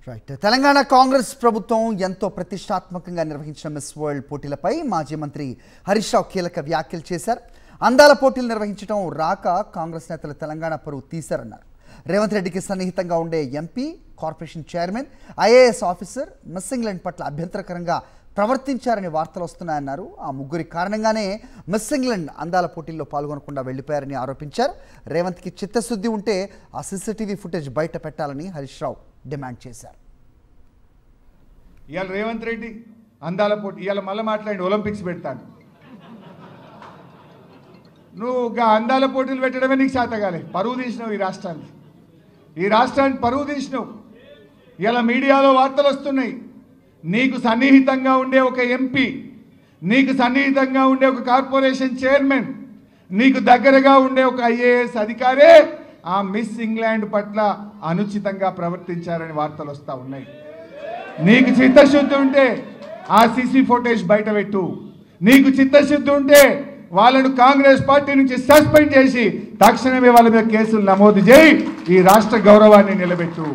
Right. Telangana Congress ప్రభుత్వం ఎంతో ప్రతిష్టాత్మకంగా నిర్వహించిన మిస్ వరల్డ్ పోటీలపై మాజీ మంత్రి హరీష్ రావు కీలక వ్యాఖ్యలు చేశారు. అందాల పోటీలు నిర్వహించడం రాక కాంగ్రెస్ నేతలు తెలంగాణ పరువు తీశారన్నారు. రేవంత్ రెడ్డికి సన్నిహితంగా ఉండే MP, corporation chairman, IAS officer miss England పట్ల అభ్యంతరకరంగా ప్రవర్తించారని వార్తలు వస్తున్నాయన్నారు. ఆ ముగ్గురి కారణంగానే మిస్ ఇంగ్లాండ్ అందాల పోటీల్లో పాల్గొనకుండా వెళ్లిపోయారని ఆరోపించారు. రేవంత్కి చిత్తశుద్ధి ఉంటే ఆ సీసీటీవీ ఫుటేజ్ బయట పెట్టాలని హరీష్ రావు డిమాండ్ చేశారు. ఇవాళ రేవంత్ రెడ్డి అందాల పోటీ ఇవాళ మళ్ళీ మాట్లాడి ఒలింపిక్స్ పెడతాను. నువ్వు అందాల పోటీలు పెట్టడమే నీకు శాతగాలే. పరువు తీసినావు ఈ రాష్ట్రాన్ని పరువు తీసినావు. ఇలా మీడియాలో వార్తలు వస్తున్నాయి. నీకు సన్నిహితంగా ఉండే ఒక ఎంపీ, నీకు సన్నిహితంగా ఉండే ఒక కార్పొరేషన్ చైర్మన్, నీకు దగ్గరగా ఉండే ఒక ఐఏఎస్ అధికారే ఆ మిస్ ఇంగ్లాండ్ పట్ల అనుచితంగా ప్రవర్తించారని వార్తలు వస్తూ ఉన్నాయి. నీకు చిత్తశుద్ధి ఉంటే ఆ సీసీ ఫుటేజ్ బయట పెట్టు. నీకు చిత్తశుద్ధి ఉంటే వాళ్ళను కాంగ్రెస్ పార్టీ నుంచి సస్పెండ్ చేసి తక్షణమే వాళ్ళ మీద కేసులు నమోదు చేయి. ఈ రాష్ట్ర గౌరవాన్ని నిలబెట్టు.